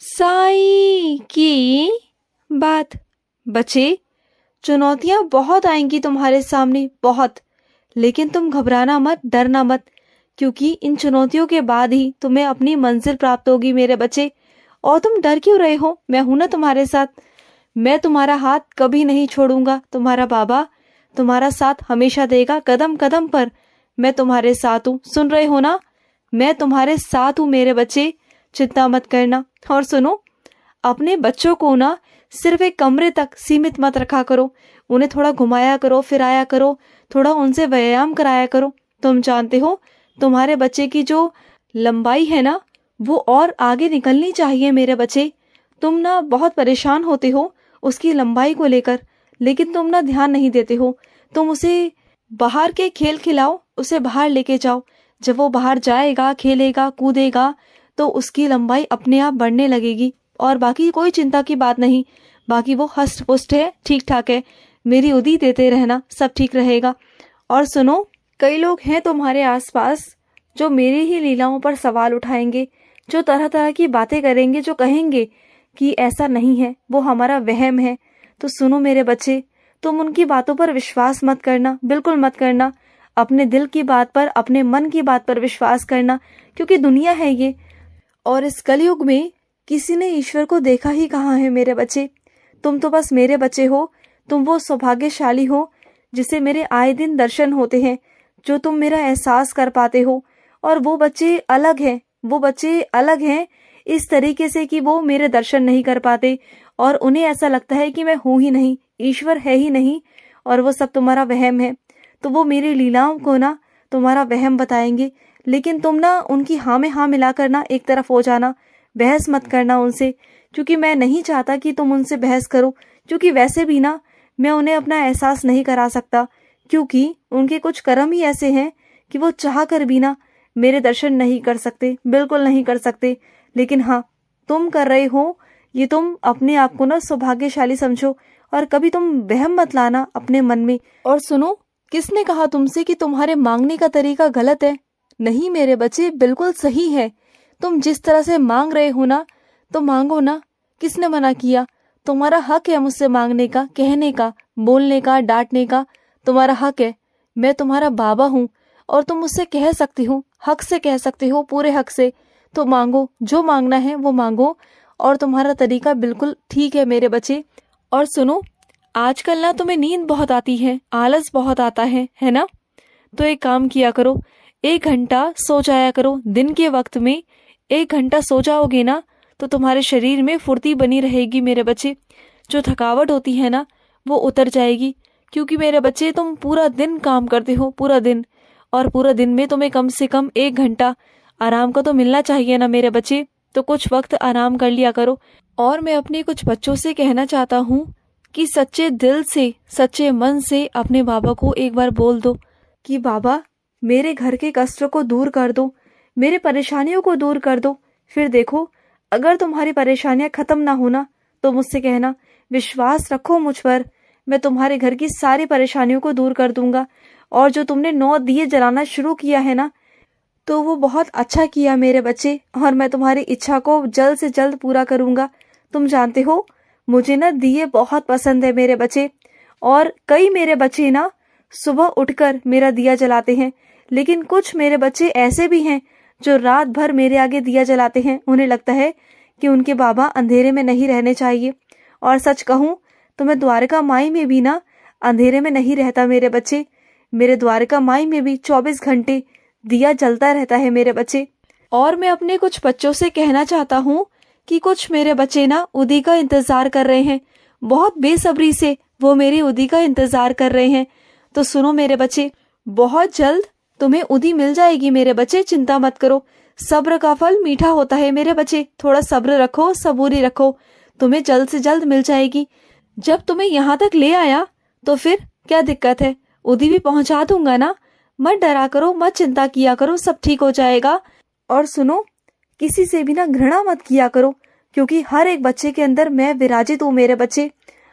साई की बात। बच्चे, चुनौतियां बहुत आएंगी तुम्हारे सामने, बहुत। लेकिन तुम घबराना मत, डरना मत, क्योंकि इन चुनौतियों के बाद ही तुम्हें अपनी मंजिल प्राप्त होगी मेरे बच्चे। और तुम डर क्यों रहे हो? मैं हूं ना तुम्हारे साथ। मैं तुम्हारा हाथ कभी नहीं छोड़ूंगा। तुम्हारा बाबा तुम्हारा साथ हमेशा देगा, कदम कदम पर। मैं तुम्हारे साथ हूँ, सुन रहे हो ना? मैं तुम्हारे साथ हूँ मेरे बच्चे, चिंता मत करना। और सुनो, अपने बच्चों को ना सिर्फ एक कमरे तक सीमित मत रखा करो। उन्हें थोड़ा घुमाया करो, फिराया करो, थोड़ा उनसे व्यायाम कराया करो। तुम जानते हो, तुम्हारे बच्चे की जो लंबाई है ना, वो और आगे निकलनी चाहिए मेरे बच्चे। तुम ना बहुत परेशान होते हो उसकी लंबाई को लेकर, लेकिन तुम ना ध्यान नहीं देते हो। तुम उसे बाहर के खेल खिलाओ, उसे बाहर लेके जाओ। जब वो बाहर जाएगा, खेलेगा, कूदेगा, तो उसकी लंबाई अपने आप बढ़ने लगेगी। और बाकी कोई चिंता की बात नहीं, बाकी वो हष्ट पुष्ट है, ठीक ठाक है। मेरी उदी देते रहना, सब ठीक रहेगा। और सुनो, कई लोग हैं तुम्हारे आसपास जो मेरी ही लीलाओं पर सवाल उठाएंगे, जो तरह तरह की बातें करेंगे, जो कहेंगे कि ऐसा नहीं है, वो हमारा वहम है। तो सुनो मेरे बच्चे, तुम उनकी बातों पर विश्वास मत करना, बिल्कुल मत करना। अपने दिल की बात पर, अपने मन की बात पर विश्वास करना, क्योंकि दुनिया है ये। और इस कलयुग में किसी ने ईश्वर को देखा ही कहाँ है मेरे बच्चे। तुम तो बस मेरे बच्चे हो। तुम वो सौभाग्यशाली हो जिसे मेरे आए दिन दर्शन होते हैं, जो तुम मेरा एहसास कर पाते हो। और वो बच्चे अलग हैं, वो बच्चे अलग हैं इस तरीके से कि वो मेरे दर्शन नहीं कर पाते और उन्हें ऐसा लगता है कि मैं हूं ही नहीं, ईश्वर है ही नहीं, और वो सब तुम्हारा वहम है। तो वो मेरी लीलाओं को ना तुम्हारा वहम बताएंगे, लेकिन तुम ना उनकी हाँ में हाँ मिलाकर ना एक तरफ हो जाना। बहस मत करना उनसे, क्योंकि मैं नहीं चाहता कि तुम उनसे बहस करो। क्योंकि वैसे भी ना मैं उन्हें अपना एहसास नहीं करा सकता, क्योंकि उनके कुछ कर्म ही ऐसे हैं कि वो चाह कर भी ना मेरे दर्शन नहीं कर सकते, बिल्कुल नहीं कर सकते। लेकिन हाँ, तुम कर रहे हो, ये तुम अपने आप को ना सौभाग्यशाली समझो, और कभी तुम वहम मत लाना अपने मन में। और सुनो, किसने कहा तुमसे कि तुम्हारे मांगने का तरीका गलत है? नहीं मेरे बच्चे, बिल्कुल सही है। तुम जिस तरह से मांग रहे हो ना, तो मांगो ना। किसने मना किया? तुम्हारा हक है मुझसे मांगने का, कहने का, बोलने का, डांटने का। तुम्हारा हक है। मैं तुम्हारा बाबा हूँ और तुम मुझसे कह सकते हो, हक से कह सकते हो, पूरे हक से। तो मांगो, जो मांगना है वो मांगो। और तुम्हारा तरीका बिल्कुल ठीक है मेरे बच्चे। और सुनो, आजकल ना तुम्हें नींद बहुत आती है, आलस बहुत आता है ना? तो एक काम किया करो, 1 घंटा सो जाया करो दिन के वक्त में। 1 घंटा सो जाओगे ना, तो तुम्हारे शरीर में फुर्ती बनी रहेगी मेरे बच्चे। जो थकावट होती है ना, वो उतर जाएगी। क्योंकि मेरे बच्चे, तुम पूरा दिन काम करते हो, पूरा दिन, और पूरा दिन में तुम्हें कम से कम 1 घंटा आराम का तो मिलना चाहिए ना मेरे बच्चे। तो कुछ वक्त आराम कर लिया करो। और मैं अपने कुछ बच्चों से कहना चाहता हूँ कि सच्चे दिल से, सच्चे मन से अपने बाबा को एक बार बोल दो कि बाबा, मेरे घर के कष्टों को दूर कर दो, मेरे परेशानियों को दूर कर दो। फिर देखो, अगर तुम्हारी परेशानियां खत्म ना होना, तो मुझसे कहना, विश्वास रखो मुझ पर, मैं तुम्हारे घर की सारी परेशानियों को दूर कर दूंगा। और जो तुमने 9 दिए जलाना शुरू किया है ना, तो वो बहुत अच्छा किया मेरे बच्चे, और मैं तुम्हारी इच्छा को जल्द से जल्द पूरा करूंगा। तुम जानते हो, मुझे ना दिए बहुत पसंद है मेरे बच्चे। और कई मेरे बच्चे ना सुबह उठकर मेरा दिया जलाते हैं, लेकिन कुछ मेरे बच्चे ऐसे भी हैं जो रात भर मेरे आगे दिया जलाते हैं। उन्हें लगता है कि उनके बाबा अंधेरे में नहीं रहने चाहिए। और सच कहूं तो मैं द्वारका माई में भी ना अंधेरे में नहीं रहता मेरे बच्चे। मेरे द्वारका माई में भी 24 घंटे दिया जलता रहता है मेरे बच्चे। और मैं अपने कुछ बच्चों से कहना चाहता हूँ कि कुछ मेरे बच्चे ना उदी का इंतजार कर रहे हैं, बहुत बेसब्री से वो मेरी उदी का इंतजार कर रहे हैं। तो सुनो मेरे बच्चे, बहुत जल्द तुम्हें उदी मिल जाएगी मेरे बच्चे, चिंता मत करो। सब्र का फल मीठा होता है मेरे बच्चे, थोड़ा सब्र रखो, सबूरी रखो, तुम्हें जल्द से जल्द मिल जाएगी। जब तुम्हें यहाँ तक ले आया, तो फिर क्या दिक्कत है? उदी भी पहुंचा दूंगा ना। मत डरा करो, मत चिंता किया करो, सब ठीक हो जाएगा। और सुनो, किसी से भी ना घृणा मत किया करो, क्योंकि हर एक बच्चे के अंदर मैं विराजित हूँ मेरे बच्चे।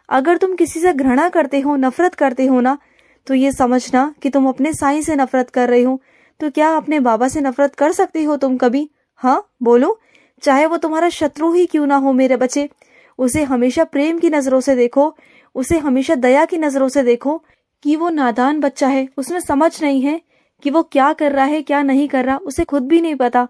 अगर तुम किसी से घृणा करते हो, नफरत करते हो ना, तो ये समझना कि तुम अपने साईं से नफरत कर रहे हो। तो क्या अपने बाबा से नफरत कर सकते हो तुम कभी? हाँ बोलो, चाहे वो तुम्हारा शत्रु ही क्यों ना हो मेरे बच्चे। उसे हमेशा प्रेम की नजरों से देखो, उसे हमेशा दया की नजरों से देखो कि वो नादान बच्चा है, उसमें समझ नहीं है कि वो क्या कर रहा है क्या नहीं कर रहा। उसे खुद भी नहीं पता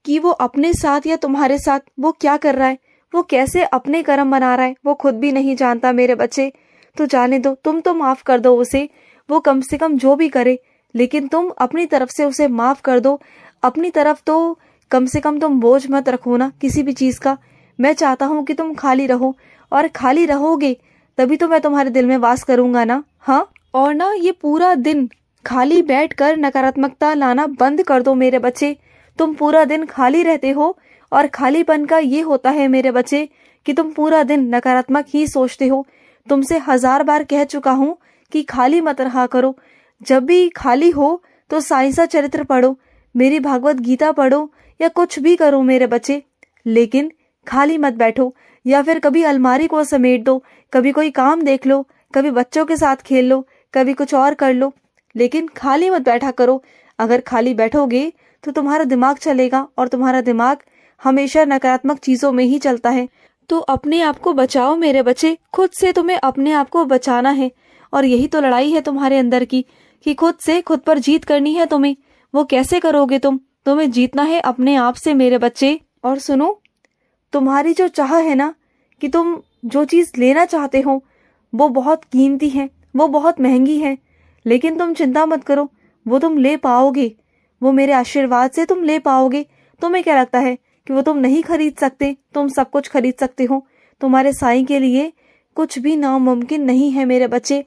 कि वो अपने साथ या तुम्हारे साथ वो क्या कर रहा है, वो कैसे अपने कर्म बना रहा है, वो खुद भी नहीं जानता मेरे बच्चे। तो जाने दो, तुम तो माफ कर दो उसे, वो कम से कम जो भी करे, लेकिन तुम अपनी तरफ से उसे माफ कर दो। अपनी तरफ तो कम से कम तुम बोझ मत रखो ना किसी भी चीज का। मैं चाहता हूँ कि तुम खाली रहो, और खाली रहोगे तभी तो मैं तुम्हारे दिल में वास करूंगा ना। हाँ, और ना ये पूरा दिन खाली बैठकर नकारात्मकता लाना बंद कर दो मेरे बच्चे। तुम पूरा दिन खाली रहते हो, और खालीपन का ये होता है मेरे बच्चे कि तुम पूरा दिन नकारात्मक ही सोचते हो। तुमसे 1000 बार कह चुका हूँ कि खाली मत रहा करो। जब भी खाली हो तो साईसा चरित्र पढ़ो, मेरी भागवत गीता पढ़ो, या कुछ भी करो मेरे बच्चे, लेकिन खाली मत बैठो। या फिर कभी अलमारी को समेट दो, कभी कोई काम देख लो, कभी बच्चों के साथ खेल लो, कभी कुछ और कर लो, लेकिन खाली मत बैठा करो। अगर खाली बैठोगे तो तुम्हारा दिमाग चलेगा, और तुम्हारा दिमाग हमेशा नकारात्मक चीजों में ही चलता है। तो अपने आप को बचाओ मेरे बच्चे, खुद से तुम्हें अपने आप को बचाना है। और यही तो लड़ाई है तुम्हारे अंदर की, कि खुद से खुद पर जीत करनी है तुम्हें। वो कैसे करोगे तुम्हें जीतना है अपने आप से मेरे बच्चे। और सुनो, तुम्हारी जो चाह है ना कि तुम जो चीज लेना चाहते हो वो बहुत कीमती है, वो बहुत महंगी है, लेकिन तुम चिंता मत करो, वो तुम ले पाओगे। वो मेरे आशीर्वाद से तुम ले पाओगे। तुम्हें क्या लगता है कि वो तुम नहीं खरीद सकते? तुम सब कुछ खरीद सकते हो। तुम्हारे साईं के लिए कुछ भी नामुमकिन नहीं है मेरे बच्चे।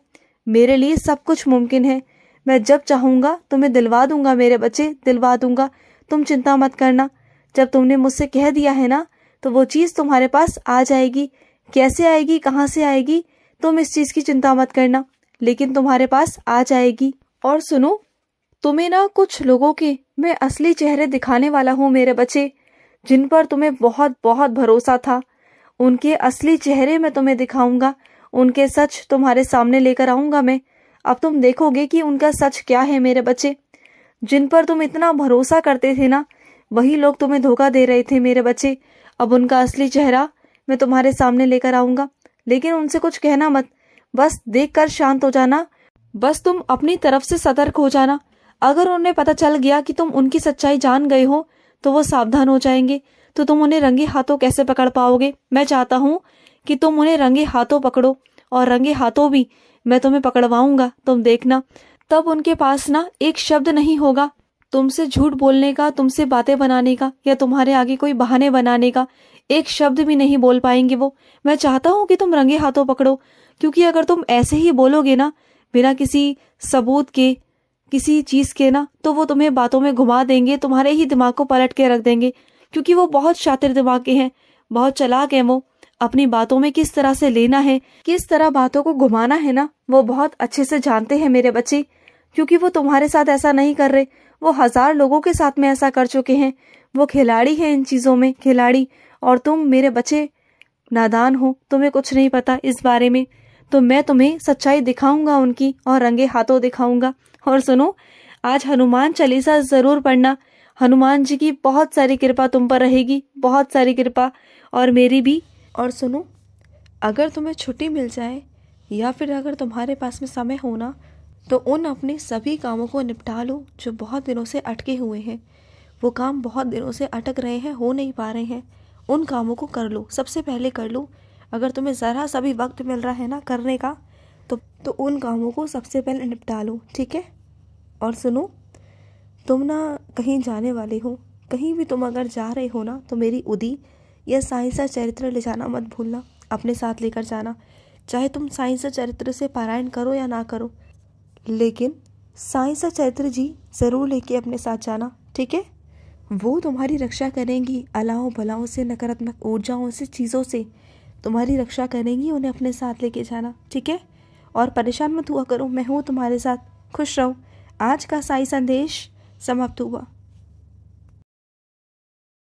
मेरे लिए सब कुछ मुमकिन है। मैं जब चाहूंगा तुम्हें दिलवा दूंगा मेरे बच्चे, दिलवा दूंगा। तुम चिंता मत करना। जब तुमने मुझसे कह दिया है ना, तो वो चीज तुम्हारे पास आ जाएगी। कैसे आएगी, कहाँ से आएगी, तुम इस चीज की चिंता मत करना, लेकिन तुम्हारे पास आ जाएगी। और सुनो, तुम्हें ना कुछ लोगों के मैं असली चेहरे दिखाने वाला हूँ मेरे बच्चे, जिन पर तुम्हें बहुत बहुत भरोसा था। उनके असली चेहरे मैं तुम्हें दिखाऊंगा, उनके सच तुम्हारे सामने लेकर आऊंगा मैं। अब तुम देखोगे कि उनका सच क्या है मेरे बच्चे। जिन पर तुम इतना भरोसा करते थे ना, वही लोग तुम्हें धोखा दे रहे थे मेरे बच्चे। अब उनका असली चेहरा मैं तुम्हारे सामने लेकर आऊंगा, लेकिन उनसे कुछ कहना मत, बस देखकर शांत हो जाना। बस तुम अपनी तरफ से सतर्क हो जाना। अगर उन्हें पता चल गया कि तुम उनकी सच्चाई जान गए हो तो वो सावधान हो जाएंगे, तो तुम उन्हें रंगे हाथों कैसे पकड़ पाओगे। मैं चाहता हूँ कि तुम उन्हें रंगे हाथों पकड़ो, और रंगे हाथों भी मैं तुम्हें पकड़वाऊंगा। तुम देखना, तब उनके पास ना एक शब्द नहीं होगा तुमसे झूठ बोलने का, तुमसे बातें बनाने का, या तुम्हारे आगे कोई बहाने बनाने का। एक शब्द भी नहीं बोल पाएंगे वो। मैं चाहता हूँ कि तुम रंगे हाथों पकड़ो, क्योंकि अगर तुम ऐसे ही बोलोगे ना, बिना किसी सबूत के, किसी चीज के ना, तो वो तुम्हें बातों में घुमा देंगे, तुम्हारे ही दिमाग को पलट के रख देंगे। क्योंकि वो बहुत शातिर दिमाग के हैं, बहुत चालाक हैं। वो अपनी बातों में किस तरह से लेना है, किस तरह बातों को घुमाना है ना, वो बहुत अच्छे से जानते हैं मेरे बच्चे। क्योंकि वो तुम्हारे साथ ऐसा नहीं कर रहे, वो 1000 लोगों के साथ में ऐसा कर चुके हैं। वो खिलाड़ी है इन चीजों में, खिलाड़ी। और तुम मेरे बच्चे नादान हो, तुम्हें कुछ नहीं पता इस बारे में। तो मैं तुम्हें सच्चाई दिखाऊंगा उनकी, और रंगे हाथों दिखाऊंगा। और सुनो, आज हनुमान चालीसा जरूर पढ़ना। हनुमान जी की बहुत सारी कृपा तुम पर रहेगी, बहुत सारी कृपा, और मेरी भी। और सुनो, अगर तुम्हें छुट्टी मिल जाए, या फिर अगर तुम्हारे पास में समय हो ना, तो उन अपने सभी कामों को निपटा लो जो बहुत दिनों से अटके हुए हैं। वो काम बहुत दिनों से अटक रहे हैं, हो नहीं पा रहे हैं, उन कामों को कर लो, सबसे पहले कर लो। अगर तुम्हें ज़रा सा भी वक्त मिल रहा है ना करने का, तो उन कामों को सबसे पहले निपटा लो, ठीक है। और सुनो, तुम ना कहीं जाने वाले हो, कहीं भी तुम अगर जा रहे हो ना, तो मेरी उदी या साईसा चरित्र ले जाना मत भूलना, अपने साथ लेकर जाना। चाहे तुम साईसा चरित्र से पारायण करो या ना करो, लेकिन साईसा चरित्र जी ज़रूर लेके अपने साथ जाना, ठीक है। वो तुम्हारी रक्षा करेंगी अलाओं भलाओं से, नकारात्मक ऊर्जाओं से, चीज़ों से तुम्हारी रक्षा करेंगी। उन्हें अपने साथ लेके जाना, ठीक है। और परेशान मत हुआ करो, मैं हूँ तुम्हारे साथ। खुश रहो। आज का साई संदेश समाप्त हुआ।